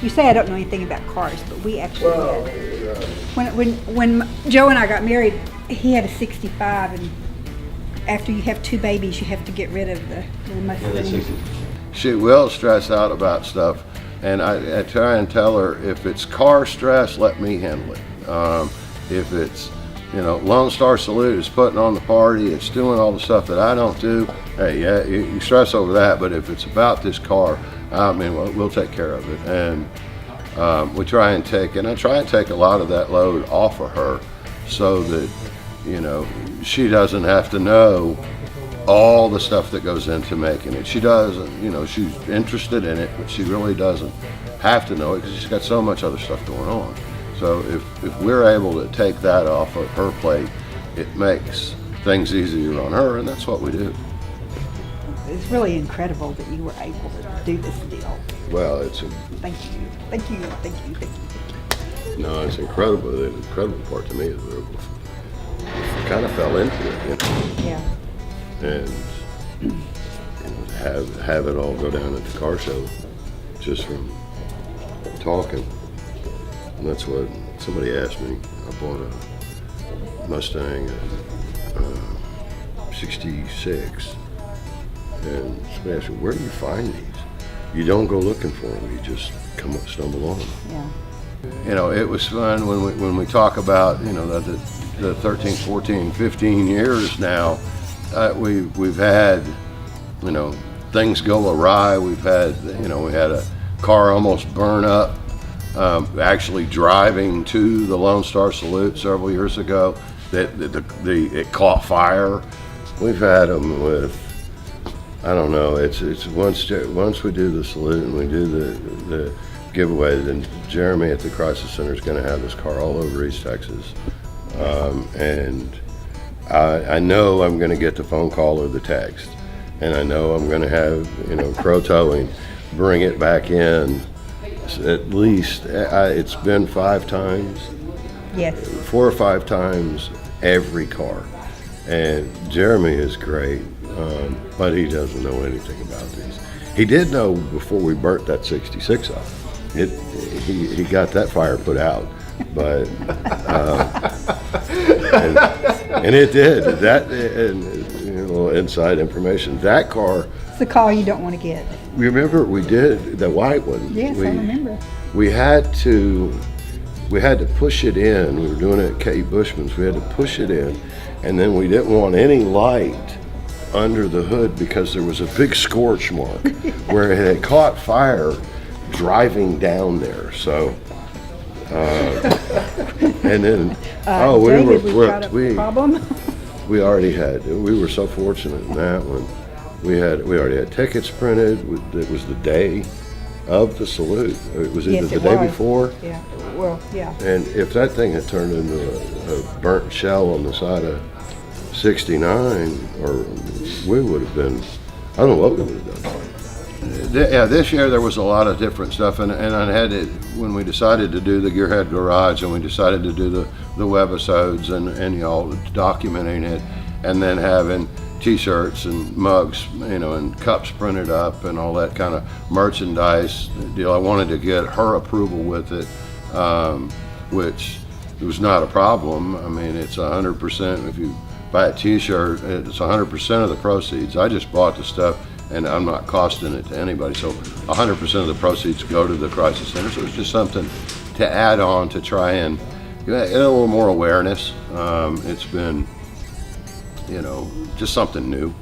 You say I don't know anything about cars, but we actually had. When Joe and I got married, he had a 65, and after you have 2 babies, you have to get rid of the Mustang. She will stress out about stuff, and I try and tell her, if it's car stress, let me handle it. If it's, Lone Star Salute is putting on the party, it's doing all the stuff that I don't do, hey, yeah, you stress over that, but if it's about this car, we'll take care of it. And we try and take a lot of that load off of her, so that, she doesn't have to know all the stuff that goes into making it. She doesn't, she's interested in it, but she really doesn't have to know it because she's got so much other stuff going on. So if we're able to take that off of her plate, it makes things easier on her, and that's what we do. It's really incredible that you were able to do this deal. Well, Thank you. No, it's incredible. The incredible part to me is we kind of fell into it, Yeah. And have it all go down at the car show just from talking. And that's what somebody asked me. I bought a Mustang 66, and somebody asked me, where do you find these? You don't go looking for them, you just stumble on them. Yeah. It was fun when we talk about, the 13, 14, 15 years now, we've had, things go awry. We've had, we had a car almost burn up, actually driving to the Lone Star Salute several years ago. It caught fire. We've had them with, I don't know, it's once we do the salute and we do the giveaway, then Jeremy at the Crisis Center is going to have this car all over East Texas. And I know I'm going to get the phone call or the text, and I know I'm going to have, Crow Towing bring it back in. At least, it's been 5 times. Yes. 4 or 5 times every car. And Jeremy is great, but he doesn't know anything about these. He did know before we burnt that 66 up. He got that fire put out, but and it did. That, and a little inside information. That car. It's the car you don't want to get. Remember, we did the white one. Yes, I remember. We had to push it in. We were doing it at Kate Bushman's. We had to push it in, and then we didn't want any light under the hood because there was a big scorch mark where it had caught fire driving down there. So, and then we already had. We were so fortunate in that one. We already had tickets printed. It was the day of the salute. It was either the day before. Yeah. Well, yeah. And if that thing had turned into a burnt shell on the side of 69, or we would have been, I don't know what we would have done. Yeah, this year there was a lot of different stuff, and I had it when we decided to do the Gearhead Garage, and we decided to do the Webisodes, and documenting it, and then having T-shirts and mugs, and cups printed up and all that kind of merchandise deal. I wanted to get her approval with it, which was not a problem. I mean, it's 100%. If you buy a T-shirt, it's 100% of the proceeds. I just bought the stuff, and I'm not costing it to anybody. So 100% of the proceeds go to the Crisis Center. So it's just something to add on to try and get a little more awareness. It's been, just something new.